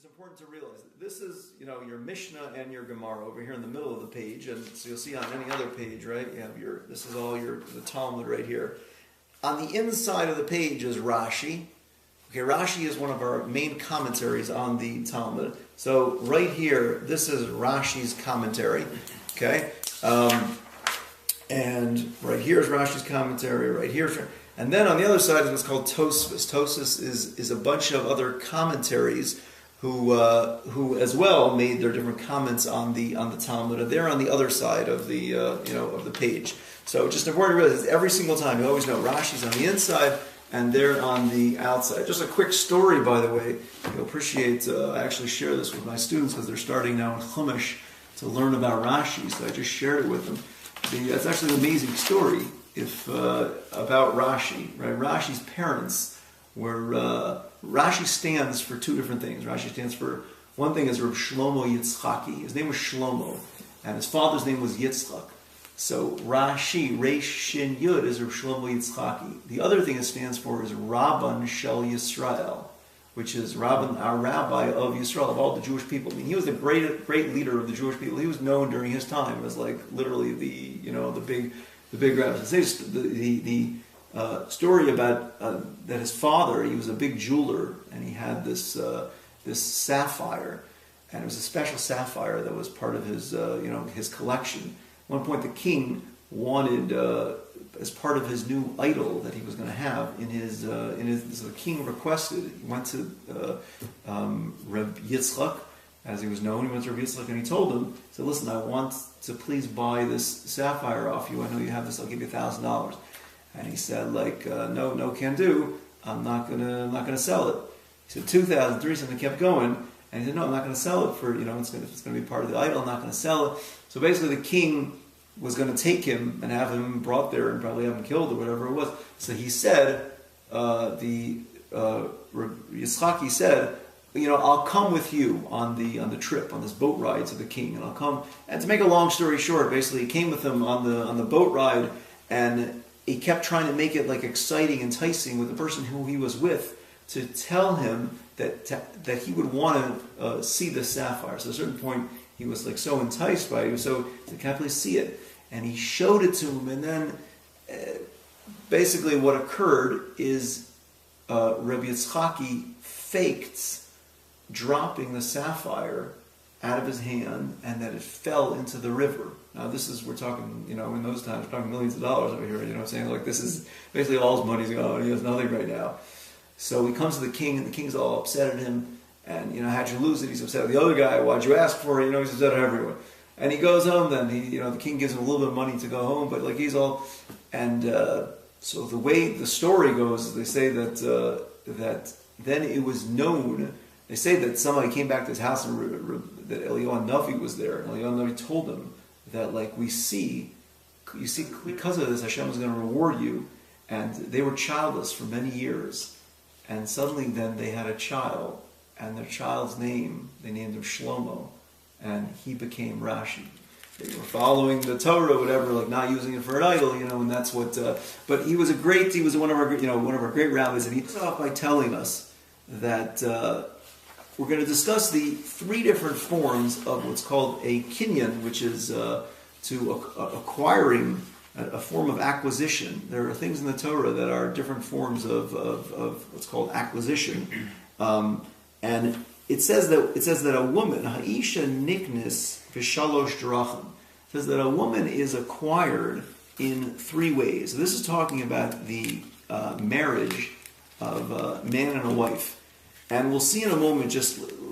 is important to realize. This is, your Mishnah and your Gemara over here in the middle of the page, and so you'll see on any other page, right? You have this is all the Talmud right here. On the inside of the page is Rashi. Okay, Rashi is one of our main commentaries on the Talmud. So right here, this is Rashi's commentary. Okay, and right here is Rashi's commentary. Right here, and then on the other side is what's called Tosfos. Tosfos is a bunch of other commentaries who as well made their different comments on the Talmud. And they're on the other side of the of the page. So just important to realize every single time you always know Rashi's on the inside and they're on the outside. Just a quick story, by the way. You'll appreciate. I actually share this with my students because they're starting now in Chumash to learn about Rashi. So I just shared it with them. It's actually an amazing story about Rashi. Right? Rashi's parents were. Rashi stands for two different things. Rashi stands for, one thing is Reb Shlomo Yitzchaki. His name was Shlomo, and his father's name was Yitzchak. So Rashi, Reish Shin Yud, is Reb Shlomo Yitzchaki. The other thing it stands for is Rabban Shel Yisrael, which is Rabban, our rabbi of Yisrael, of all the Jewish people. I mean, he was the great leader of the Jewish people. He was known during his time as like literally the big rabbi. The story about that his father, he was a big jeweler, and he had this sapphire, and it was a special sapphire that was part of his his collection. At one point, the king wanted, as part of his new idol that he was going to have so the king requested. He went to Reb Yitzchak, as he was known. He went to Reb Yitzchak and he told him, he said, "Listen, I want to please buy this sapphire off you. I know you have this. I'll give you $1,000." And he said, no, can do. I'm not gonna sell it. He said 2,000, 3,000, and kept going. And he said, no, I'm not gonna sell it for it's gonna be part of the idol. I'm not gonna sell it. So basically, the king was going to take him and have him brought there and probably have him killed or whatever it was. So he said, Yitzchaki said, I'll come with you on the trip, on this boat ride to the king, and I'll come. And to make a long story short, basically, he came with him on the boat ride, and he kept trying to make it like exciting, enticing with the person who he was with to tell him that he would want to see the sapphire. So at a certain point, he was like so enticed by it. He was so, can I please see it? And he showed it to him, and then basically what occurred is Rabbi Yitzchaki faked dropping the sapphire out of his hand, and that it fell into the river. Now we're talking, in those times, we're talking millions of dollars over here, what I'm saying? Like, this is basically all his money's gone, he has nothing right now. So he comes to the king, and the king's all upset at him, and, how'd you lose it? He's upset at the other guy, why'd you ask for it? He's upset at everyone. And he goes home then, the king gives him a little bit of money to go home, but he's all, and so the way the story goes, they say that then it was known. They say that somebody came back to his house and that Eliyahu Navi was there. And Eliyahu Navi told him that, you see, because of this, Hashem is going to reward you. And they were childless for many years. And suddenly then they had a child. And their child's name, they named him Shlomo. And he became Rashi. They were following the Torah, whatever, not using it for an idol, and that's what. But he was one of our great rabbis, and he started off by telling us that we're going to discuss the three different forms of what's called a kinyan, which is acquiring a form of acquisition. There are things in the Torah that are different forms of what's called acquisition, and it says that a woman, ha'isha niknis v'shalosh drachim, says that a woman is acquired in three ways. So this is talking about the marriage of a man and a wife. And we'll see in a moment,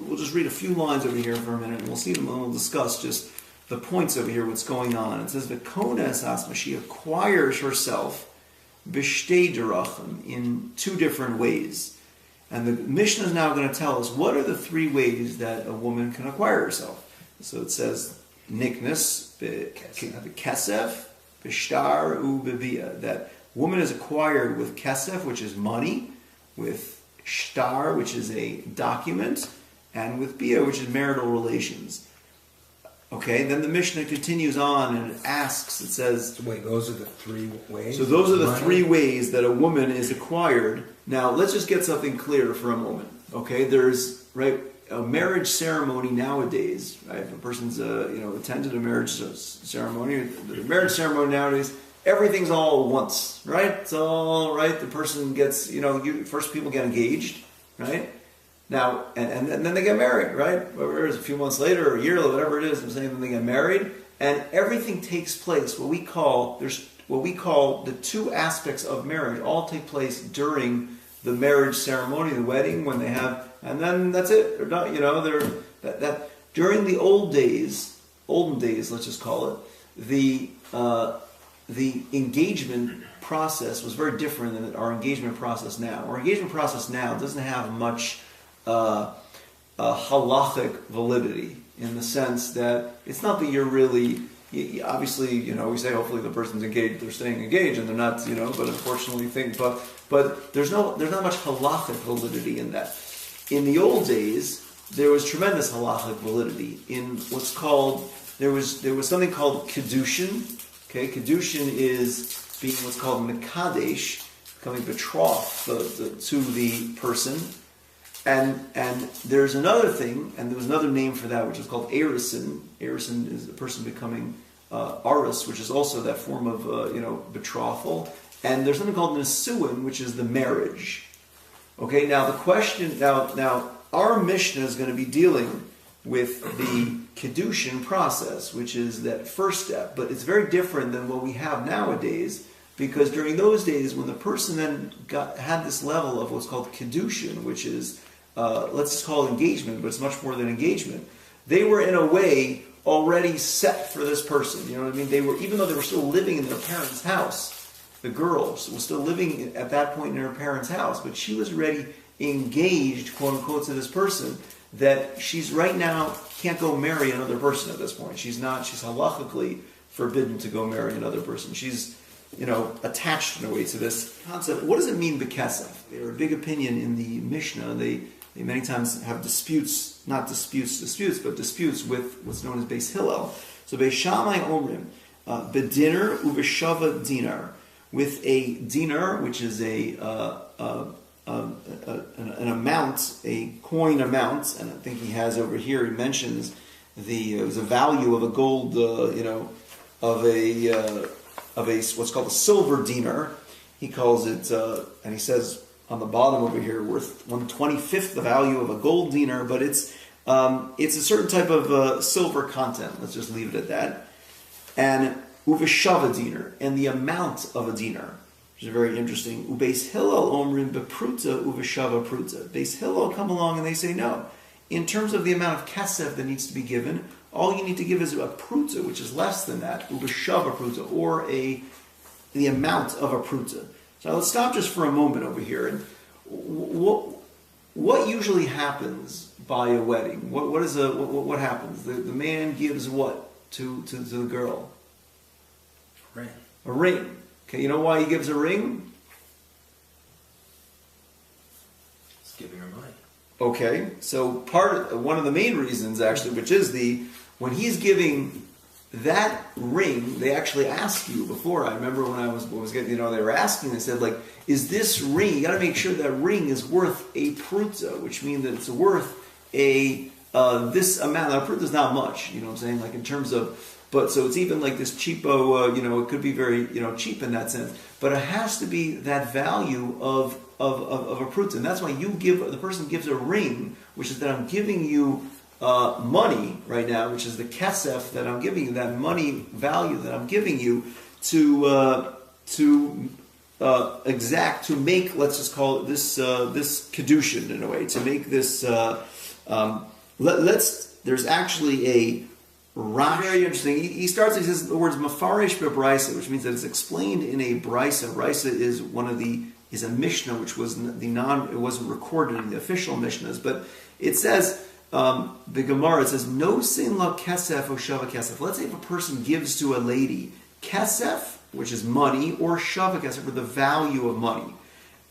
we'll just read a few lines over here for a minute, and we'll see them, and we'll discuss just the points over here, what's going on. It says, V'kona es asma, she acquires herself b'shtei derachim, in two different ways. And the Mishnah is now going to tell us what are the three ways that a woman can acquire herself. So it says, niknas, kesef, b'shtar, u'b'biyah, that woman is acquired with kesef, which is money, with shtar, which is a document, and with bia, which is marital relations. Okay, then the Mishnah continues on and it asks, it says... So wait, those are the three ways? So those are the three ways that a woman is acquired. Now, let's just get something clear for a moment. Okay, there's right, a marriage ceremony nowadays, right? If a person's attended a marriage ceremony, the marriage ceremony nowadays, everything's all at once, right? It's all right. The person gets, first people get engaged, right? Now, and then they get married, right? Whether it's a few months later or a year or whatever it is, I'm saying then they get married, and everything takes place. What we call the two aspects of marriage all take place during the marriage ceremony, the wedding, when they have, and then that's it. They're not, that during the olden days, let's just call it, the engagement process was very different than our engagement process now. Our engagement process now doesn't have much halachic validity, in the sense that it's not that you're really, obviously, we say hopefully the person's engaged, they're staying engaged, and they're not, but unfortunately but there's not much halachic validity in that. In the old days, there was tremendous halachic validity in what's called, there was something called kedushin. Okay, kedushin is being what's called mekadesh, becoming betrothed to the person. And there's another thing, and there was another name for that, which is called erisin. Erisin is the person becoming aris, which is also that form of betrothal. And there's something called nisuin, which is the marriage. Okay, now the question, now our Mishnah is going to be dealing with the kedushin process, which is that first step, but it's very different than what we have nowadays. Because during those days, when the person then had this level of what's called kedushin, which is, let's just call it engagement, but it's much more than engagement, they were in a way already set for this person. You know what I mean? They were, even though they were still living in their parents' house, the girl was still living at that point in her parents' house, but she was already engaged, quote unquote, to this person, that she's right now can't go marry another person at this point. She's halachically forbidden to go marry another person. She's attached in a way to this concept. What does it mean, bekesef? They're a big opinion in the Mishnah. They many times have disputes, not disputes, but disputes with what's known as Beis Hillel. So Beis Shammai omrim, bedinar uveshava dinar, with a dinar, which is an amount, a coin amount, and I think he has over here, he mentions it was a value of a gold, of a what's called a silver dinar. He calls it, and he says on the bottom over here, worth 1/25 the value of a gold dinar, but it's a certain type of silver content. Let's just leave it at that. And uveshava dinar, and the amount of a dinar, which is very interesting. Ubeis Hillel omrim bepruta uveshava pruta. Beis Hillel come along and they say no. In terms of the amount of kesef that needs to be given, all you need to give is a pruta, which is less than that, uveshava pruta, or the amount of a pruta. So let's stop just for a moment over here. And what usually happens by a wedding? What happens? The man gives what to the girl? Ring. A ring. Okay, you know why he gives a ring? He's giving her money. Okay, so one of the main reasons actually, which is when he's giving that ring, they actually ask you before. I remember when I was getting, they were asking. They said, like, is this ring? You got to make sure that ring is worth a pruta, which means that it's worth this amount. Now, pruta is not much. You know what I'm saying? Like in terms of, but so it's even like this cheapo. It could be very cheap in that sense. But it has to be that value of a pruta, and that's why the person gives a ring, which is that I'm giving you money right now, which is the kesef that I'm giving you, that money value that I'm giving you to exact, to make, let's just call it this kedushin in a way, to make this. There's actually a Rashi. Very interesting. He starts. He says the words mafarish bebraisa, which means that it's explained in a brisa. Brisa is a mishnah, which was it wasn't recorded in the official mishnahs, but it says. The Gemara, it says, no sin la kesef or shava kesef. Let's say if a person gives to a lady kesef, which is money, or shava kesef, or the value of money.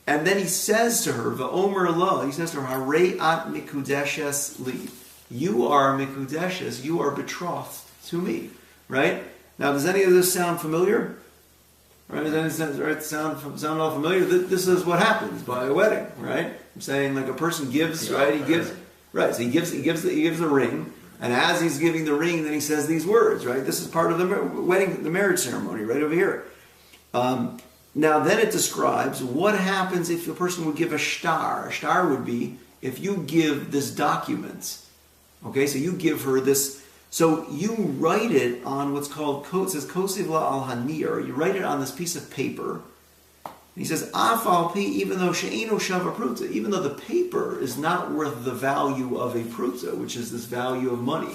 And then he says to her, v'omer la, he says to her, harei at mikudeshes li. You are mikudeshes, you are betrothed to me. Right? Now, does any of this sound familiar? Right? Does any sound all familiar? This is what happens by a wedding, right? I'm saying like a person gives, right? He gives. Right. So he gives the ring, and as he's giving the ring, then he says these words. Right. This is part of the marriage ceremony, right over here. Now then it describes what happens if a person would give a shtar. A shtar would be if you give this document. Okay, so you give her this. So you write it on what's called, it says kosiv la al hanir. You write it on this piece of paper. He says, af al pi, even though she'eno shava pruta, even though the paper is not worth the value of a pruta, which is this value of money.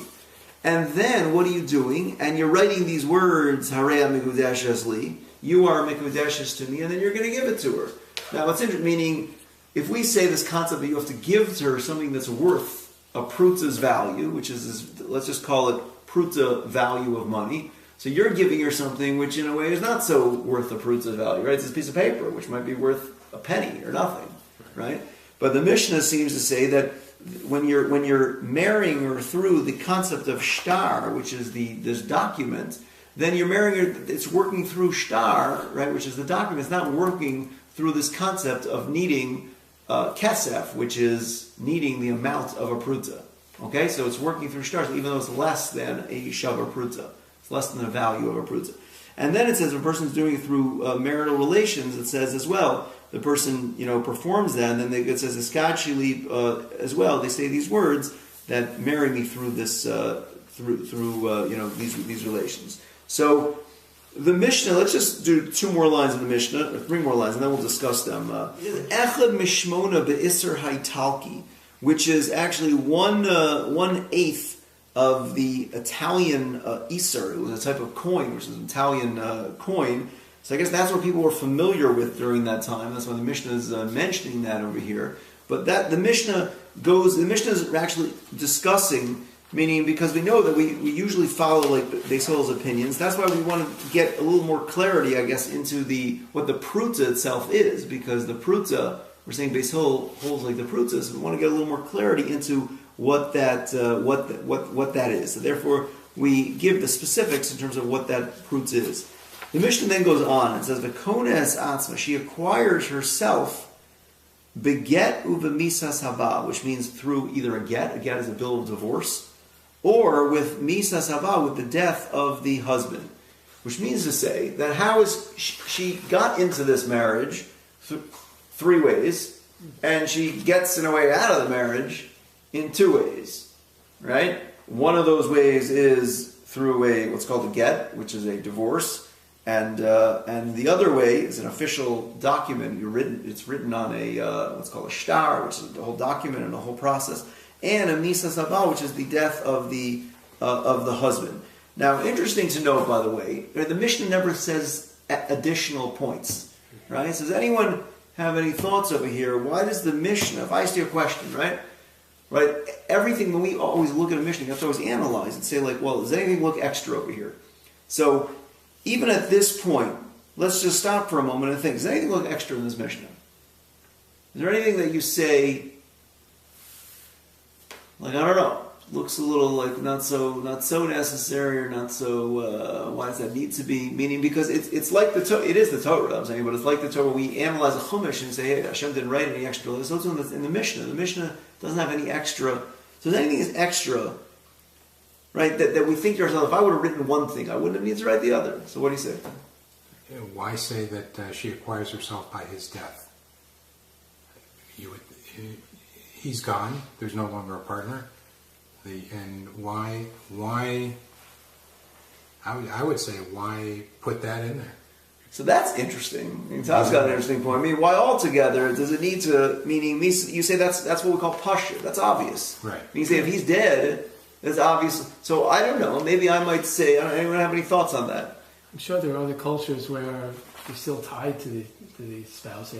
And then what are you doing? And you're writing these words, Hareya mikudeshes li, you are mikudeshes to me, and then you're going to give it to her. Now what's interesting, meaning, if we say this concept that you have to give to her something that's worth a pruta's value, which is this, let's just call it pruta value of money. So you're giving her something which in a way is not so worth a pruta's value, right? It's this piece of paper which might be worth a penny or nothing, right? But the Mishnah seems to say that when you're marrying her through the concept of shtar, which is this document, then you're marrying her, it's working through shtar, right, which is the document. It's not working through this concept of needing kesef, which is needing the amount of a pruta. Okay, so it's working through shtar, even though it's less than a shava pruta. It's less than the value of a pruta. And then it says if a person's doing it through marital relations, it says as well, the person, performs that, and then it says iskachili as well. They say these words that marry me through this, these relations. So the Mishnah, let's just do 2 more lines of the Mishnah, or 3 more lines, and then we'll discuss them. Echad mishmona be'isser haitalki, which is actually 1/8 of the Italian Isser. It was a type of coin, which is an Italian coin. So I guess that's what people were familiar with during that time. That's why the Mishnah is mentioning that over here. But the Mishnah is actually discussing, meaning because we know that we usually follow like Beis Hillel's opinions. That's why we want to get a little more clarity, I guess, into what the pruta itself is, because the pruta, we're saying Beis Hillel holds like the pruta, so we want to get a little more clarity into what that is. So therefore, we give the specifics in terms of what that pruta is. The Mishnah then goes on and says, "V'kones atzma," she acquires herself beget uvemisas haba, which means through either a get is a bill of divorce, or with misas haba, with the death of the husband, which means to say that how is she got into this marriage 3 ways, and she gets in a way out of the marriage in 2 ways, right? One of those ways is through what's called a get, which is a divorce, and the other way is an official document. It's written on what's called a shtar, which is the whole document and the whole process, and a misas haba, which is the death of the husband. Now, interesting to note, by the way, the Mishnah never says additional points, right? So does anyone have any thoughts over here? Why does the Mishnah, if I ask you a question, right? Everything, when we always look at a Mishnah, you have to always analyze and say, like, well, does anything look extra over here? So, even at this point, let's just stop for a moment and think, does anything look extra in this Mishnah? Is there anything that you say, like, I don't know, looks a little like not so necessary, or not so, why does that need to be? Meaning, because it's like the Torah, it is the Torah, I'm saying, but it's like the Torah, we analyze a Chumash and say, hey, Hashem didn't write any extra. So it's in the Mishnah. The Mishnah doesn't have any extra. So if anything is extra, right, that we think to ourselves, if I would have written one thing, I wouldn't have needed to write the other. So what do you say? Why say that she acquires herself by his death? He's gone. There's no longer a partner. And why? I would say, why put that in there? So that's interesting. I mean, Todd's got an interesting point. I mean, why altogether does it need to? Meaning, you say that's what we call pasha. That's obvious. Right. You say if he's dead, that's obvious. So I don't know. Maybe I might say. Anyone have any thoughts on that? I'm sure there are other cultures where you're still tied to the spouse.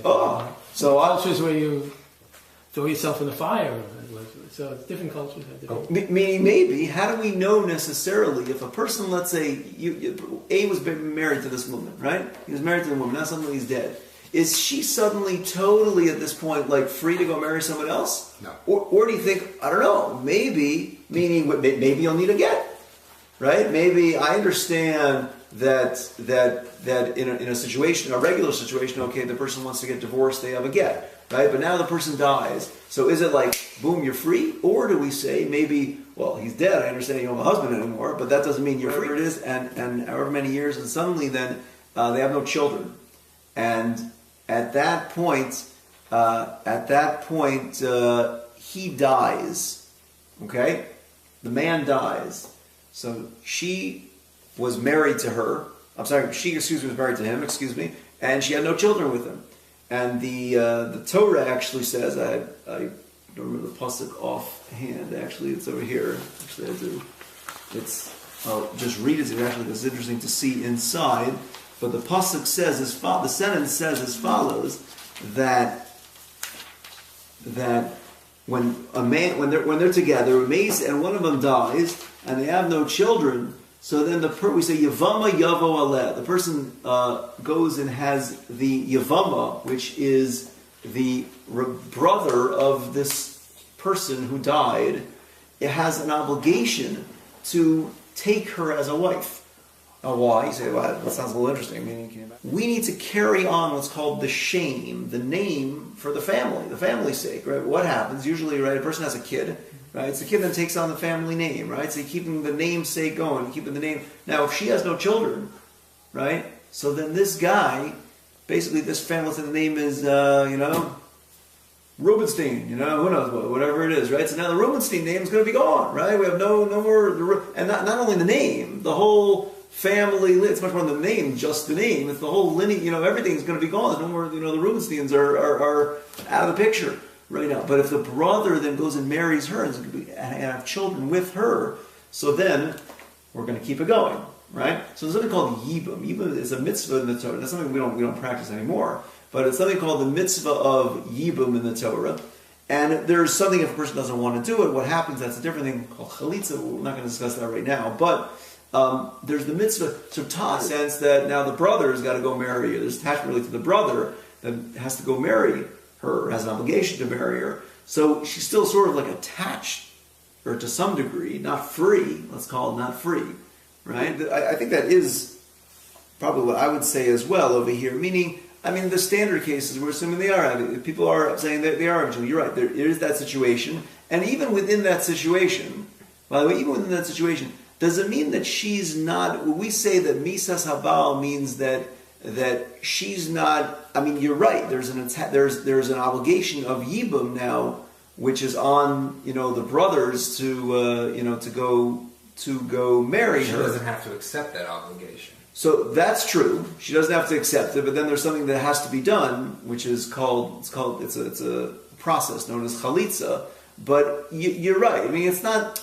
So cultures where you throw yourself in the fire. So different cultures have different. Meaning, maybe, how do we know necessarily if a person, let's say, A was married to this woman, right? He was married to the woman. Now suddenly he's dead. Is she suddenly totally at this point like free to go marry someone else? No. Or do you think, I don't know, maybe, meaning maybe you'll need a get, right? Maybe I understand that in a situation, a regular situation, okay, the person wants to get divorced, they have a get. right? But now the person dies. So is it like, boom, you're free? Or do we say maybe, well, he's dead, I understand you don't have a husband anymore, but that doesn't mean you're free. It is, and however many years, and suddenly then they have no children. And at that point, he dies. Okay? The man dies. So she was married to her. I'm sorry, she, was married to him, and she had no children with him. And the Torah actually says, I don't remember the pasuk offhand, actually, it's over here. Actually, I do. I'll just read it to you, actually, it's interesting to see inside. But the pasuk says, the sentence says as follows, that when they're together, and one of them dies, and they have no children, so then we say Yavama Yavo Aleh. The person goes and has the Yavama, which is the brother of this person who died. It has an obligation to take her as a wife. Why? You say, well, that sounds a little interesting. We need to carry on what's called the shame, the name for the family's sake, right? What happens? Usually, right, a person has a kid, right? It's the kid that takes on the family name, right? So you're keeping the namesake going, keeping the name. Now, if she has no children, right? So then this guy, basically this family, the name is, Rubenstein, who knows, whatever it is, right? So now the Rubenstein name is going to be gone, right? We have no more, and not only the name, the whole family, it's much more than the name, just the name. It's the whole lineage, everything's going to be gone. There's no more, the Rubensteins are out of the picture right now. But if the brother then goes and marries her and have children with her, so then we're going to keep it going, right? So there's something called Yibum. Yibum is a mitzvah in the Torah. That's something we don't practice anymore. But it's something called the mitzvah of Yibum in the Torah. And there's something, if a person doesn't want to do it, what happens, that's a different thing called chalitza. We're not going to discuss that right now. But there's the mitzvah, in the sense that now the brother has got to go marry her. There's attachment really to the brother that has to go marry her, has an obligation to marry her. So she's still sort of like attached, or to some degree, not free. Let's call it not free, right? I think that is probably what I would say as well over here. Meaning, the standard cases, we're assuming they are. People are saying that they are eligible. You're right. There is that situation, and even within that situation, by the way, does it mean that she's not? When we say that misas habal means that she's not. You're right. There's an obligation of yibum now, which is on the brothers to go marry her. She doesn't have to accept that obligation. So that's true. She doesn't have to accept it, but then there's something that has to be done, which is it's a process known as chalitza. But you're right. It's not.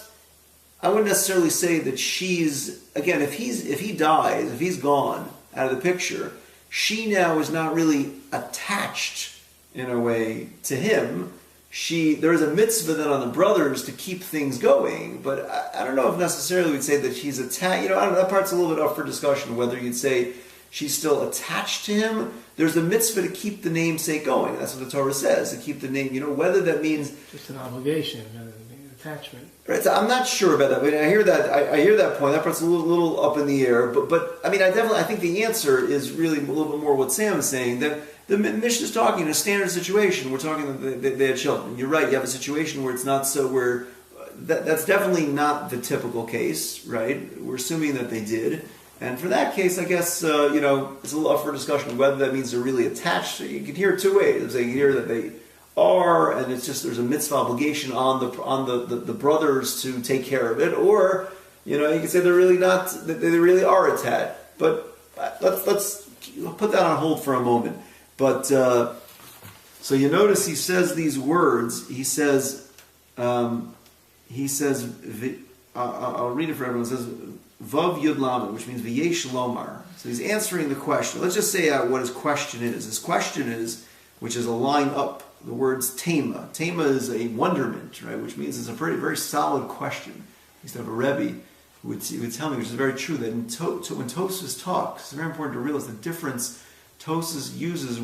I wouldn't necessarily say that she's, again, if he dies, if he's gone out of the picture, she now is not really attached in a way to him. There is a mitzvah then on the brothers to keep things going, but I don't know if necessarily we'd say that she's attached. I don't know, that part's a little bit up for discussion, whether you'd say she's still attached to him. There's a mitzvah to keep the namesake going. That's what the Torah says, to keep the name, whether that means just an obligation, an attachment. Right, so I'm not sure about that. I hear that. I hear that point. That part's a little up in the air. But I think the answer is really a little bit more what Sam is saying. That the Mishnah is talking in a standard situation. We're talking that they had children. You're right. You have a situation where it's not so. Where that's definitely not the typical case, right? We're assuming that they did. And for that case, I guess it's a little up for discussion whether that means they're really attached. You can hear it two ways. You can hear that they are, and it's just there's a mitzvah obligation on the brothers to take care of it, or you can say they're really not, that they really are attached. But let's put that on hold for a moment. But so you notice he says these words. He says I'll read it for everyone. It says Vav Yud Lamed, which means V'yesh Lomar. So he's answering the question. Let's just say what his question is. His question is, which is a line up, the words Tema. Tema is a wonderment, right? Which means it's a very, very solid question. I used to have a Rebbe who would tell me, which is very true, that when Tosfos talks, it's very important to realize the difference. Tosfos uses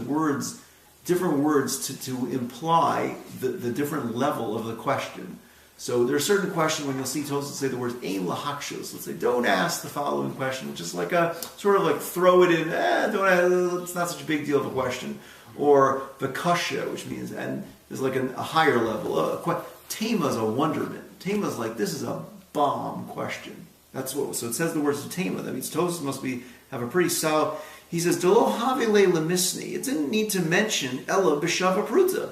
different words to imply the different level of the question. So there are certain questions when you'll see Tosfos say the words "Ein lahakshos." Let's say, "Don't ask the following question," which is like a sort of like throw it in. Don't ask, it's not such a big deal of a question. or bekasha, which means, and there's like a higher level. Tema is a wonderment. Tema is like, this is a bomb question. That's what. So it says the words of Tema. That means Tosfos must have a pretty solid. He says, "Delo havile lemisni." It didn't need to mention Ella b'shava pruta.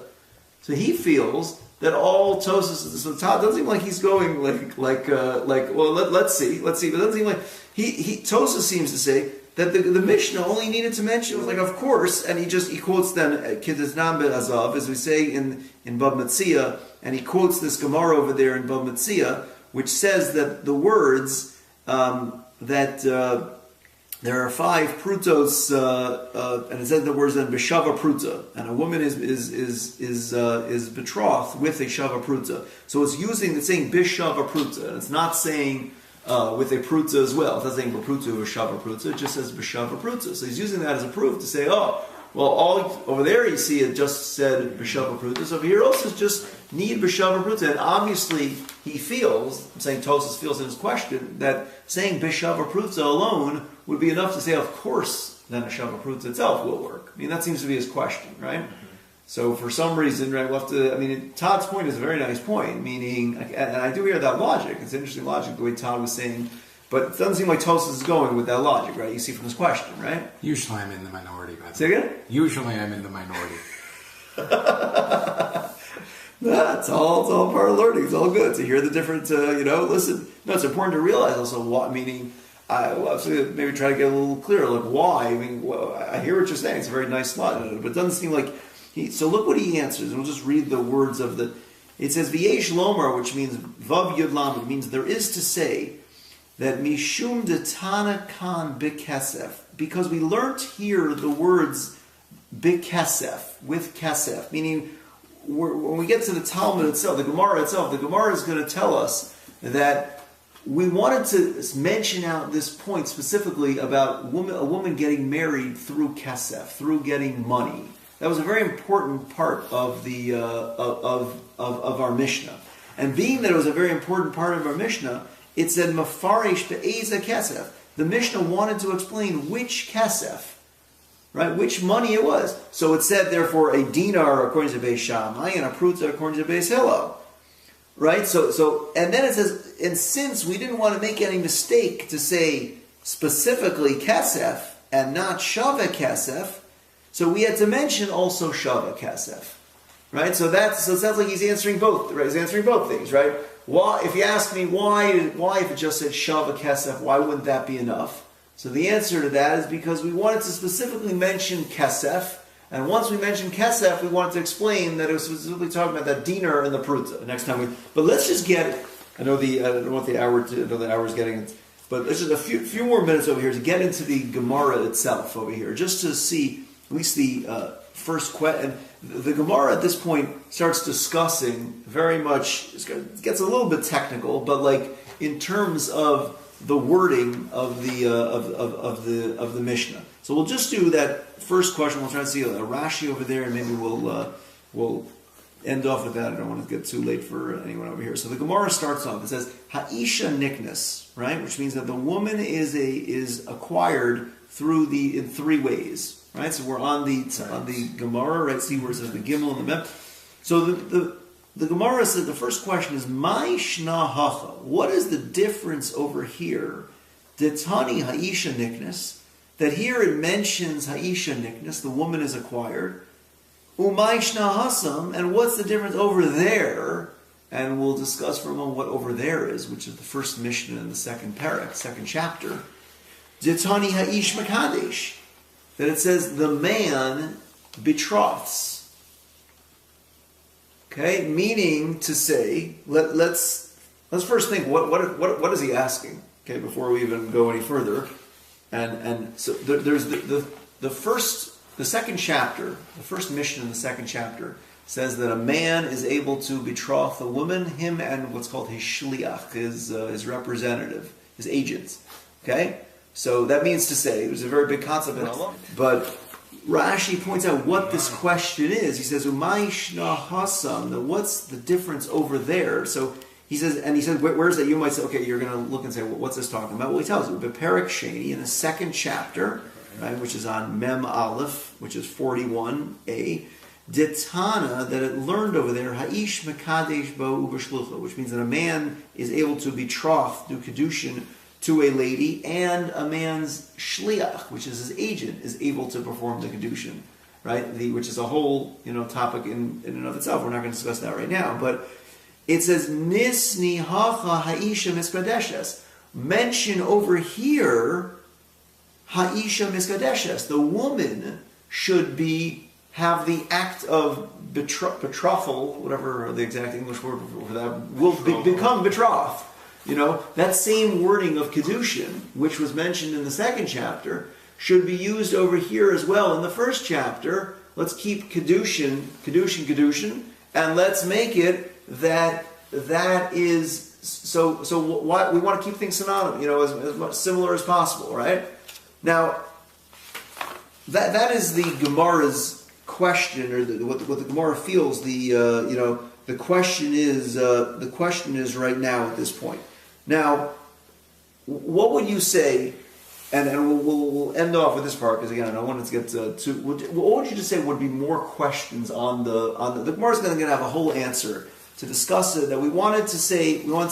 So he feels that all Tosfos. So it doesn't seem like he's going like. Well, let's see. But it doesn't seem like he Tosfos seems to say that the Mishnah only needed to mention, was like, of course, and he quotes then Kiddushnan be'azav, as we say in Bab Metzia, and he quotes this Gemara over there in Bab Metzia, which says that the words that there are 5 prutos, and it says the words then b'shava pruta, and a woman is betrothed with a shava pruta. So it's saying b'shava pruta, and it's not saying with a pruta as well. It's not saying b'pruta or shava pruta. It just says b'shava pruta. So he's using that as a proof to say, oh, well, all over there you see it just said b'shava pruta. So over here also just need b'shava pruta. And obviously he feels, I'm saying Tosfos feels in his question, that saying b'shava pruta alone would be enough to say, of course, then a shava pruta itself will work. I mean, that seems to be his question, right? Mm-hmm. So for some reason, right, we'll have to, I mean, Todd's point is a very nice point, meaning, and I do hear that logic. It's interesting logic, the way Todd was saying, but it doesn't seem like Tosfos is going with that logic, right? You see from his question, right? Usually I'm in the minority, by the way. Say again? Usually I'm in the minority. That's all. It's all part of learning. It's all good to hear the different. Listen. No, it's important to realize also what meaning. Maybe try to get a little clearer, like why. I mean, I hear what you're saying. It's a very nice thought, but it doesn't seem like he. So look what he answers. We'll just read the words of the. It says v'yesh lomar, which means vav yud lamed, means there is to say that mishum detana kan bikesef, because we learnt here the words bikesef with kesef, meaning. When we get to the Talmud itself, the Gemara is going to tell us that we wanted to mention out this point specifically about a woman getting married through kesef, through getting money. That was a very important part of the of our Mishnah. And being that it was a very important part of our Mishnah, it said mafarish be'eza kesef. The Mishnah wanted to explain which kesef. Right, which money it was. So it said, therefore, a dinar according to Beis Shammai and a pruta according to Beis Hillel. Right? So, and then it says, and since we didn't want to make any mistake to say specifically kesef and not shava kesef, so we had to mention also shava kesef. Right? So it sounds like he's answering both. Right? He's answering both things. Right? Why? If you ask me why if it just said shava kesef, why wouldn't that be enough? So the answer to that is because we wanted to specifically mention kesef, and once we mentioned kesef, we wanted to explain that it was specifically talking about that dinar and the pruta. Next time but let's just get. I don't know what the hour's getting, but let's just a few more minutes over here to get into the Gemara itself over here, just to see at least the first question. The Gemara at this point starts discussing very much. It gets a little bit technical, but like in terms of the wording of the Mishnah. So we'll just do that first question. We'll try to see a Rashi over there, and maybe we'll end off with that. I don't want to get too late for anyone over here. So the Gemara starts off. It says Ha'isha niknas, right, which means that the woman is acquired in 3 ways, right? So we're on the Gemara, right? See where it says the Gimel and the Mem. So the Gemara says the first question is, Mai shna hacha? What is the difference over here? Detani ha'isha niknas, that here it mentions ha'isha niknas, the woman is acquired. Umai shna hasam, and what's the difference over there? And we'll discuss for a moment what over there is, which is the first Mishnah in the second parak, second chapter. Detani ha'ish makadesh, that it says the man betroths. Okay, meaning to say, let's first think what is he asking? Okay, before we even go any further, and so there's the second chapter, the first Mishnah in the second chapter says that a man is able to betroth a woman, him and what's called his shliach, his representative, his agent. Okay, so that means to say there's a very big concept in Allah, but Rashi points out what this question is. He says, "Umay shna hasam." What's the difference over there? So he says, where's that? You might say, okay, you're going to look and say, well, what's this talking about? Well, he tells you, Beperik Sheni, in the second chapter, right? Which is on Mem Aleph, which is 41a. Ditana, that it learned over there, Ha'ish Mekadesh Bo Ubashlucha, which means that a man is able to betroth, do Kedushin, to a lady, and a man's Shliach, which is his agent, is able to perform the Kedushin, right? Which is a whole topic in and of itself. We're not going to discuss that right now, but it says, Nisni Hacha Ha'isha Miskadeshes. Mention over here, Ha'isha Miskadeshes. The woman should have the act of betrothal, whatever the exact English word for that, will become betrothed. That same wording of Kedushin, which was mentioned in the second chapter, should be used over here as well. In the first chapter, let's keep Kedushin, and let's make it that is, so what we want to keep things synonymous, as much similar as possible, right? Now, that is the Gemara's question, or what the Gemara feels. The question is right now at this point. Now, what would you say? And we'll end off with this part because again I don't want to get to. What would you just say would be more questions on the Gemara's going to have a whole answer to discuss it that we wanted to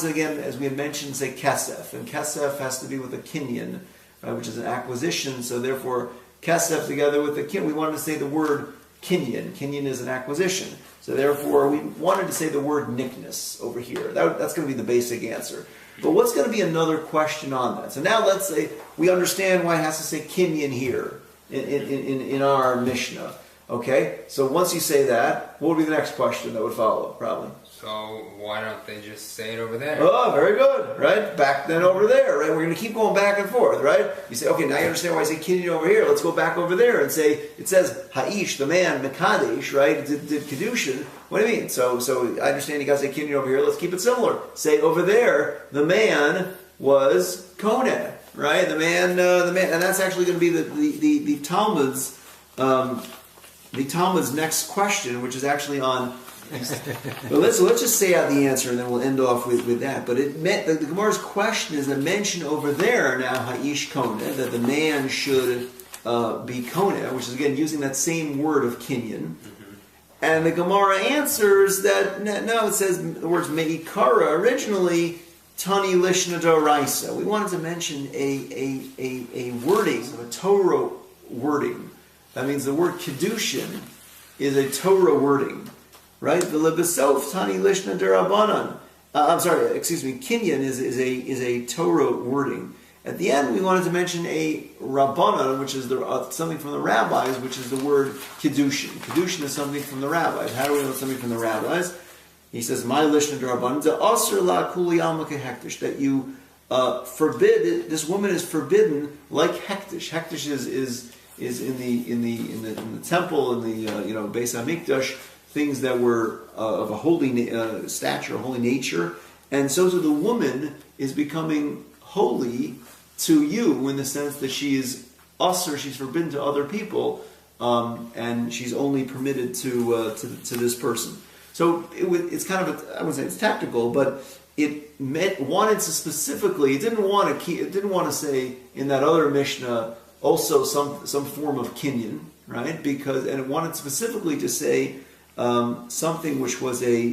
again, as we had mentioned, say kesef, and kesef has to be with a kinyan, right, which is an acquisition. So therefore, kesef together with the kinyan, we wanted to say the word kinyan. Kinyan is an acquisition. So therefore, we wanted to say the word nickness over here. That's going to be the basic answer. But what's going to be another question on that? So now let's say we understand why it has to say kinyan here in our Mishnah. Okay? So once you say that, what would be the next question that would follow, probably? So why don't they just say it over there? Oh, very good, right? Back then over there, right? We're going to keep going back and forth, right? You say, okay, now you understand why I say kinyan over here. Let's go back over there and say, it says Ha'ish, the man, Mekadesh, right? Did Kedushin. What do you mean? So I understand you guys say kinyan over here. Let's keep it similar. Say over there, the man was Koneh, right? The man, and that's actually going to be the Talmud's next question, which is actually on. But let's just say out the answer, and then we'll end off with that. But it meant the Gemara's question is a mention over there now, Ha'ish Koneh, that the man should be Koneh, which is again using that same word of kinyan. And the Gemara answers that no, it says the words me'ikara originally tani lishna d'oraisa. We wanted to mention a wording, a Torah wording. That means the word kedushin is a Torah wording. Right? The lebesof tani lishna derabanan. Kinyan is a Torah wording. At the end, we wanted to mention a rabbanan, which is something from the rabbis, which is the word kedushin. Kedushin is something from the rabbis. How do we know something from the rabbis? He says, "My lishna derabanan the aser la kuli alma kehektish," that you forbid. This woman is forbidden like hektish. Hektish is in the temple in the Beis Hamikdash. Things that were of a holy stature, holy nature, and so the woman is becoming holy to you in the sense that she is usher, she's forbidden to other people, and she's only permitted to this person. So it's kind of I wouldn't say it's tactical, but it wanted to specifically. It didn't want to say in that other Mishnah also some form of kinyan, right? And it wanted specifically to say. Something which was a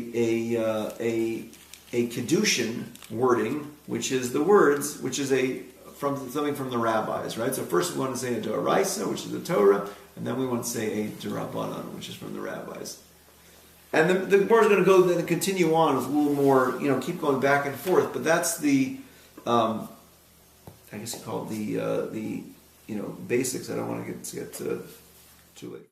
kedushin wording, which is the words, which is something from the rabbis, right? So first we want to say a d'oraisa, which is the Torah, and then we want to say a d'rabbanan, which is from the rabbis. And the Gemara is going to go then and continue on with a little more, keep going back and forth. But that's the, I guess you call it the basics. I don't want to get too late.